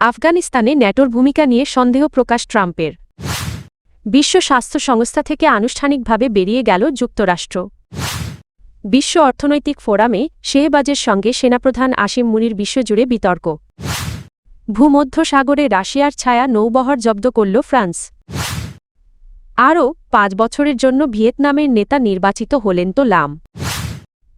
আফগানিস্তানে ন্যাটোর ভূমিকা নিয়ে সন্দেহ প্রকাশ ট্রাম্পের। বিশ্ব স্বাস্থ্য সংস্থা থেকে আনুষ্ঠানিকভাবে বেরিয়ে গেল যুক্তরাষ্ট্র। বিশ্ব অর্থনৈতিক ফোরামে শেহবাজের সঙ্গে সেনাপ্রধান আসিম মুনির বিশ্বজুড়ে বিতর্ক। ভূমধ্যসাগরে রাশিয়ার ছায়া নৌবহর জব্দ করল ফ্রান্স। আরও 5 বছরের জন্য ভিয়েতনামের নেতা নির্বাচিত হলেন তো লাম।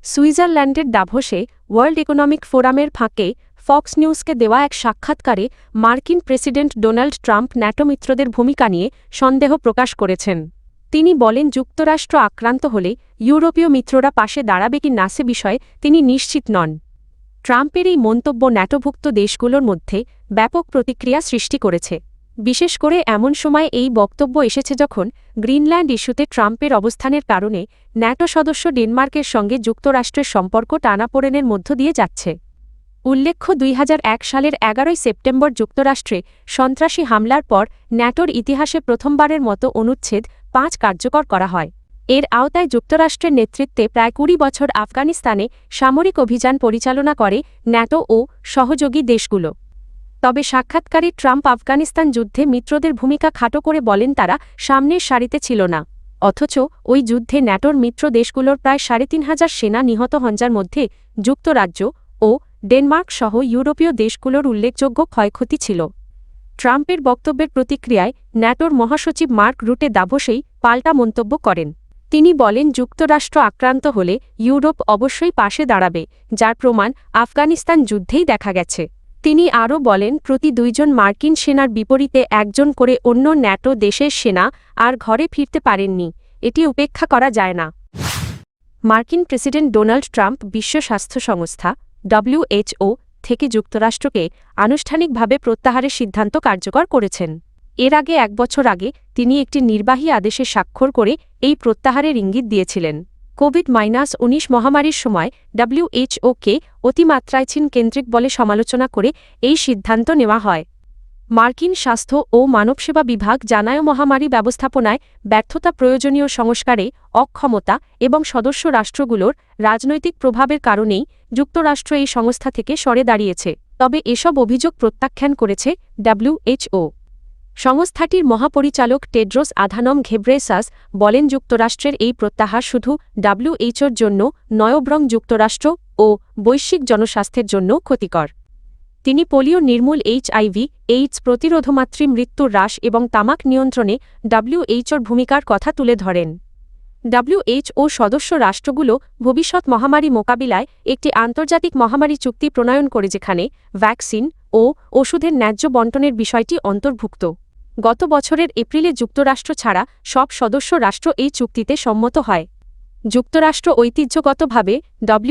সুইজারল্যান্ডের দাভোসে ওয়ার্ল্ড ইকোনমিক ফোরামের ফাঁকে ফক্স নিউজকে দেওয়া এক সাক্ষাৎকারে মার্কিন প্রেসিডেন্ট ডোনাল্ড ট্রাম্প ন্যাটো মিত্রদের ভূমিকা নিয়ে সন্দেহ প্রকাশ করেছেন। তিনি বলেন, যুক্তরাষ্ট্র আক্রান্ত হলে ইউরোপীয় মিত্ররা পাশে দাঁড়াবে কি না সে বিষয়ে তিনি নিশ্চিত নন। ট্রাম্পের এই মন্তব্য ন্যাটোভুক্ত দেশগুলোর মধ্যে ব্যাপক প্রতিক্রিয়া সৃষ্টি করেছে। বিশেষ করে এমন সময় এই বক্তব্য এসেছে যখন গ্রিনল্যান্ড ইস্যুতে ট্রাম্পের অবস্থানের কারণে ন্যাটো সদস্য ডেনমার্কের সঙ্গে যুক্তরাষ্ট্রের সম্পর্ক টানাপোড়েনের মধ্য দিয়ে যাচ্ছে। উল্লেখ্য, 2001 সালের 11 সেপ্টেম্বর যুক্তরাষ্ট্রে সন্ত্রাসী হামলার পর ন্যাটোর ইতিহাসে প্রথমবারের মতো অনুচ্ছেদ 5 কার্যকর করা হয়। এর আওতায় যুক্তরাষ্ট্রের নেতৃত্বে প্রায় 20 বছর আফগানিস্তানে সামরিক অভিযান পরিচালনা করে ন্যাটো ও সহযোগী দেশগুলো। তবে সাক্ষাৎকারে ট্রাম্প আফগানিস্তান যুদ্ধে মিত্রদের ভূমিকা খাটো করে বলেন তারা সামনের সারিতে ছিল না। অথচ ওই যুদ্ধে ন্যাটোর মিত্র দেশগুলোর প্রায় 3,500 সেনা নিহত হন, যার মধ্যে যুক্তরাজ্য ও ডেনমার্ক সহ ইউরোপীয় দেশগুলোর উল্লেখযোগ্য ক্ষয়ক্ষতি ছিল। ট্রাম্পের বক্তব্যের প্রতিক্রিয়ায় ন্যাটোর মহাসচিব মার্ক রুটে দাভোসেই পাল্টা মন্তব্য করেন। তিনি বলেন, যুক্তরাষ্ট্র আক্রান্ত হলে ইউরোপ অবশ্যই পাশে দাঁড়াবে, যার প্রমাণ আফগানিস্তান যুদ্ধেই দেখা গেছে। তিনি আরও বলেন, প্রতি 2 জন মার্কিন সেনার বিপরীতে 1 জন করে অন্য ন্যাটো দেশের সেনা আর ঘরে ফিরতে পারেননি। এটি উপেক্ষা করা যায় না। মার্কিন প্রেসিডেন্ট ডোনাল্ড ট্রাম্প বিশ্ব স্বাস্থ্য সংস্থা WHO থেকে যুক্তরাষ্ট্রকে আনুষ্ঠানিকভাবে প্রত্যাহারের সিদ্ধান্ত কার্যকর করেছেন। এর আগে 1 বছর আগে তিনি একটি নির্বাহী আদেশে স্বাক্ষর করে এই প্রত্যাহারের ইঙ্গিত দিয়েছিলেন। কোভিড-19 মহামারীর সময় WHO-কে অতিমাত্রায় চীন কেন্দ্রিক বলে সমালোচনা করে এই সিদ্ধান্ত নেওয়া হয়। মার্কিন স্বাস্থ্য ও মানবসেবা বিভাগ জানায়, মহামারী ব্যবস্থাপনায় ব্যর্থতা, প্রয়োজনীয় সংস্কারে অক্ষমতা এবং সদস্য রাষ্ট্রগুলোর রাজনৈতিক প্রভাবের কারণেই যুক্তরাষ্ট্র এই সংস্থা থেকে সরে দাঁড়িয়েছে। তবে এসব অভিযোগ প্রত্যাখ্যান করেছে WHO। সংস্থাটির মহাপরিচালক টেড্রোস আধানম ঘেব্রেসাস বলেন, যুক্তরাষ্ট্রের এই প্রত্যাহার শুধু WHOর জন্য নয়, বরং যুক্তরাষ্ট্র ও বৈশ্বিক জনস্বাস্থ্যের জন্য ক্ষতিকর। তিনি পোলিও নির্মূল, HIV/AIDS প্রতিরোধ, মাতৃ মৃত্যুর হ্রাস এবং তামাক নিয়ন্ত্রণে WHOর ভূমিকার কথা তুলে ধরেন। WHO সদস্য রাষ্ট্রগুলো ভবিষ্যৎ মহামারী মোকাবিলায় একটি আন্তর্জাতিক মহামারী চুক্তি প্রণয়ন করে, যেখানে ভ্যাকসিন ও ওষুধের ন্যায্য বণ্টনের বিষয়টি অন্তর্ভুক্ত। গত বছরের এপ্রিলে যুক্তরাষ্ট্র ছাড়া সব সদস্য রাষ্ট্র এই চুক্তিতে সম্মত হয়। যুক্তরাষ্ট্র ঐতিহ্যগতভাবে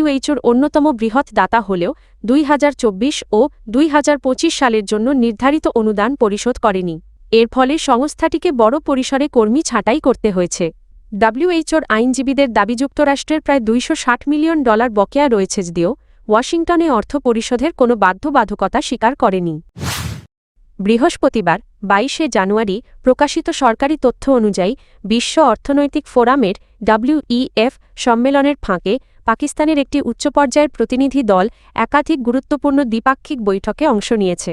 WHOর অন্যতম বৃহৎ দাতা হলেও 2024 ও 2025 সালের জন্য নির্ধারিত অনুদান পরিশোধ করেনি। এর ফলে সংস্থাটিকে বড় পরিসরে কর্মী ছাঁটাই করতে হয়েছে। WHOর আইনজীবীদের দাবি, যুক্তরাষ্ট্রের প্রায় $260 মিলিয়ন বকেয়া রয়েছে, যদিও ওয়াশিংটনে অর্থ পরিশোধের কোনো বাধ্যবাধকতা স্বীকার করেনি। বৃহস্পতিবার 22 জানুয়ারি প্রকাশিত সরকারি তথ্য অনুযায়ী বিশ্ব অর্থনৈতিক ফোরামের WEF সম্মেলনের ফাঁকে পাকিস্তানের একটি উচ্চপর্যায়ের প্রতিনিধি দল একাধিক গুরুত্বপূর্ণ দ্বিপাক্ষিক বৈঠকে অংশ নিয়েছে।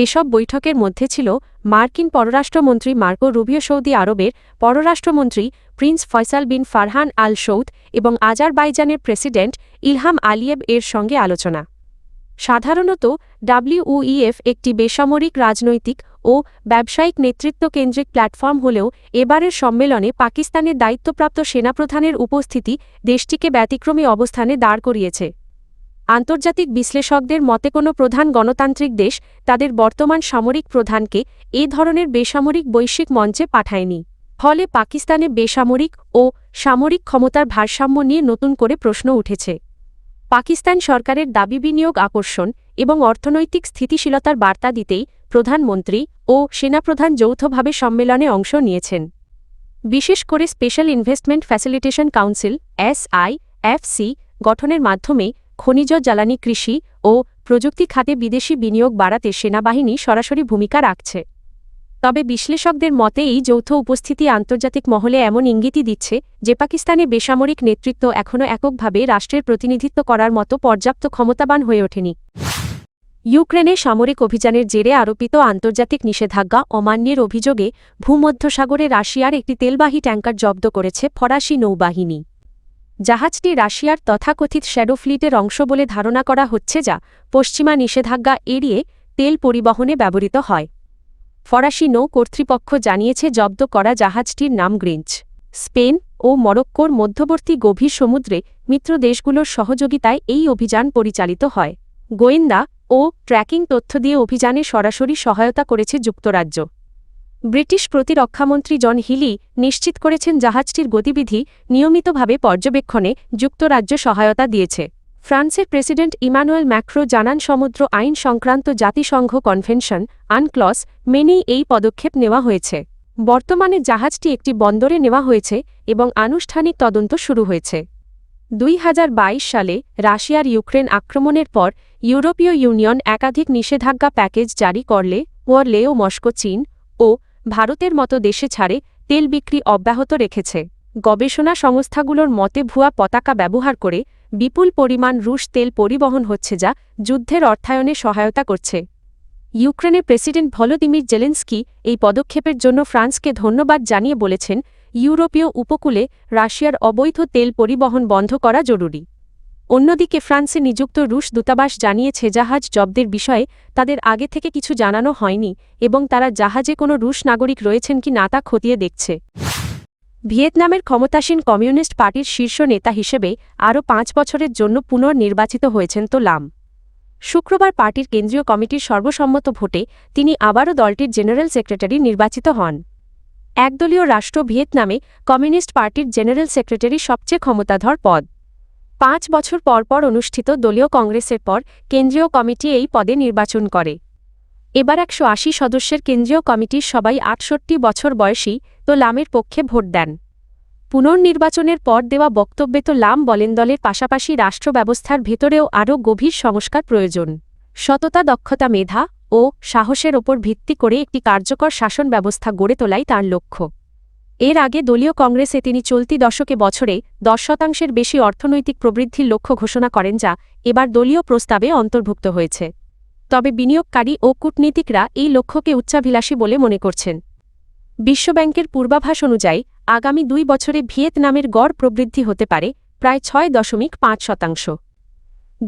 এসব বৈঠকের মধ্যে ছিল মার্কিন পররাষ্ট্রমন্ত্রী মার্কো রুবিও, সৌদি আরবের পররাষ্ট্রমন্ত্রী প্রিন্স ফয়সাল বিন ফারহান আল সৌদ এবং আজারবাইজানের প্রেসিডেন্ট ইলহাম আলিয়েভ এর সঙ্গে আলোচনা। সাধারণত WEF একটি বেসামরিক, রাজনৈতিক ও ব্যবসায়িক নেতৃত্ব কেন্দ্রিক প্ল্যাটফর্ম হলেও এবারের সম্মেলনে পাকিস্তানের দায়িত্বপ্রাপ্ত সেনাপ্রধানের উপস্থিতি দেশটিকে ব্যতিক্রমী অবস্থানে দাঁড় করিয়েছে। আন্তর্জাতিক বিশ্লেষকদের মতে, কোনো প্রধান গণতান্ত্রিক দেশ তাদের বর্তমান সামরিক প্রধানকে এ ধরনের বেসামরিক বৈশ্বিক মঞ্চে পাঠায়নি। ফলে পাকিস্তানে বেসামরিক ও সামরিক ক্ষমতার ভারসাম্য নিয়ে নতুন করে প্রশ্ন উঠেছে। পাকিস্তান সরকারের দাবি, বিনিয়োগ আকর্ষণ এবং অর্থনৈতিক স্থিতিশীলতার বার্তা দিতেই প্রধানমন্ত্রী ও সেনাপ্রধান যৌথভাবে সম্মেলনে অংশ নিয়েছেন। বিশেষ করে special investment facilitation council SIFC গঠনের মাধ্যমে খনিজ জ্বালানি, কৃষি ও প্রযুক্তি খাতে বিদেশি বিনিয়োগ বাড়াতে সেনাবাহিনী সরাসরি ভূমিকা রাখছে। তবে বিশ্লেষকদের মতে এই যৌথ উপস্থিতি আন্তর্জাতিক মহলে এমন ইঙ্গিতই দিচ্ছে যে পাকিস্তানে বেসামরিক নেতৃত্ব এখনও এককভাবে রাষ্ট্রের প্রতিনিধিত্ব করার মতো পর্যাপ্ত ক্ষমতাবান হয়ে ওঠেনি। ইউক্রেনে সামরিক অভিযানের জেরে আরোপিত আন্তর্জাতিক নিষেধাজ্ঞা অমান্যের অভিযোগে ভূমধ্যসাগরে রাশিয়ার একটি তেলবাহী ট্যাঙ্কার জব্দ করেছে ফরাসি নৌবাহিনী। জাহাজটি রাশিয়ার তথাকথিত শ্যাডো ফ্লিটের অংশ বলে ধারণা করা হচ্ছে, যা পশ্চিমা নিষেধাজ্ঞা এড়িয়ে তেল পরিবহনে ব্যবহৃত হয়। ফরাসি নৌ কর্তৃপক্ষ জানিয়েছে জব্দ করা জাহাজটির নাম গ্রিঞ্চ। স্পেন ও মরক্কোর মধ্যবর্তী গভীর সমুদ্রে মিত্র দেশগুলোর সহযোগিতায় এই অভিযান পরিচালিত হয়। গোয়েন্দা ও ট্র্যাকিং তথ্য দিয়ে অভিযানে সরাসরি সহায়তা করেছে যুক্তরাজ্য। ব্রিটিশ প্রতিরক্ষামন্ত্রী জন হিলি নিশ্চিত করেছেন জাহাজটির গতিবিধি নিয়মিতভাবে পর্যবেক্ষণে যুক্তরাজ্য সহায়তা দিয়েছে। ফ্রান্সের প্রেসিডেন্ট ইমানুয়েল ম্যাক্রো জানান, সমুদ্র আইন সংক্রান্ত জাতিসংঘ কনভেনশন আনক্লস মেনেই এই পদক্ষেপ নেওয়া হয়েছে। বর্তমানে জাহাজটি একটি বন্দরে নেওয়া হয়েছে এবং আনুষ্ঠানিক তদন্ত শুরু হয়েছে। 2022 সালে রাশিয়ার ইউক্রেন আক্রমণের পর ইউরোপীয় ইউনিয়ন একাধিক নিষেধাজ্ঞা প্যাকেজ জারি করলে ওয়ারলে ও মস্কো চীন ও ভারতের মতো দেশে ছাড়ে তেল বিক্রি অব্যাহত রেখেছে। গবেষণা সংস্থাগুলোর মতে ভুয়া পতাকা ব্যবহার করে বিপুল পরিমাণ রুশ তেল পরিবহন হচ্ছে, যা যুদ্ধের অর্থায়নে সহায়তা করছে। ইউক্রেনের প্রেসিডেন্ট ভলোদিমির জেলেনস্কি এই পদক্ষেপের জন্য ফ্রান্সকে ধন্যবাদ জানিয়ে বলেছেন, ইউরোপীয় উপকূলে রাশিয়ার অবৈধ তেল পরিবহন বন্ধ করা জরুরি। অন্যদিকে ফ্রান্সে নিযুক্ত রুশ দূতাবাস জানিয়েছে জাহাজ জব্দের বিষয়ে তাদের আগে থেকে কিছু জানানো হয়নি এবং তারা জাহাজে কোনো রুশ নাগরিক রয়েছেন কি না তা খতিয়ে দেখছে। ভিয়েতনামের ক্ষমতাসীন কমিউনিস্ট পার্টির শীর্ষ নেতা হিসেবে আরও 5 বছরের জন্য পুনর্নির্বাচিত হয়েছেন তো লাম। শুক্রবার পার্টির কেন্দ্রীয় কমিটির সর্বসম্মত ভোটে তিনি আবারও দলটির জেনারেল সেক্রেটারি নির্বাচিত হন। একদলীয় রাষ্ট্র ভিয়েতনামে কমিউনিস্ট পার্টির জেনারেল সেক্রেটারি সবচেয়ে ক্ষমতাধর পদ। 5 বছর পর অনুষ্ঠিত দলীয় কংগ্রেসের পর কেন্দ্রীয় কমিটি এই পদে নির্বাচন করে। এবার 180 সদস্যের কেন্দ্রীয় কমিটির সবাই 68 বছর বয়সী তো লামের পক্ষে ভোট দেন। পুনর্নির্বাচনের পর দেওয়া বক্তব্যে তো লাম বলেন, দলের পাশাপাশি রাষ্ট্র ব্যবস্থার ভেতরেও আরও গভীর সংস্কার প্রয়োজন। সততা, দক্ষতা, মেধা ও সাহসের ওপর ভিত্তি করে একটি কার্যকর শাসন ব্যবস্থা গড়ে তোলাই তাঁর লক্ষ্য। এর আগে দলীয় কংগ্রেসে তিনি চলতি দশকে বছরে 10% বেশি অর্থনৈতিক প্রবৃদ্ধির লক্ষ্য ঘোষণা করেন, যা এবার দলীয় প্রস্তাবে অন্তর্ভুক্ত হয়েছে। তবে বিনিয়োগকারী ও কূটনীতিকরা এই লক্ষ্যকে উচ্চাভিলাষী বলে মনে করছেন। বিশ্বব্যাংকের পূর্বাভাস অনুযায়ী আগামী 2 বছরে ভিয়েতনামের গড় প্রবৃদ্ধি হতে পারে প্রায় 6.5%।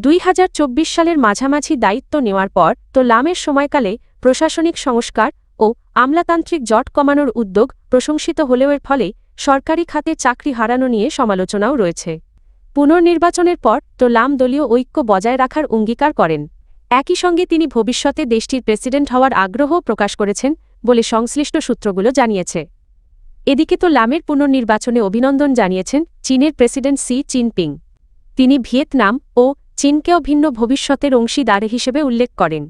2024 সালের মাঝামাঝি দায়িত্ব নেওয়ার পর তো লামের সময়কালে প্রশাসনিক সংস্কার ও আমলাতান্ত্রিক জট কমানোর উদ্যোগ প্রশংসিত হলেও এর ফলে সরকারি খাতে চাকরি হারানো নিয়ে সমালোচনাও রয়েছে। পুনর্নির্বাচনের পর তো লাম দলীয় ঐক্য বজায় রাখার অঙ্গীকার করেন। একই সঙ্গে তিনি ভবিষ্যতে দেশটির প্রেসিডেন্ট হওয়ার আগ্রহ প্রকাশ করেছেন বলে সংশ্লিষ্ট সূত্রগুলো জানিয়েছে। এদিকে তো লামের পুনর্নির্বাচনে অভিনন্দন জানিয়েছেন চীনের প্রেসিডেন্ট শি জিনপিং। তিনি ভিয়েতনাম ও চীনকেও ভিন্ন ভবিষ্যতের অংশীদার হিসেবে উল্লেখ করেন।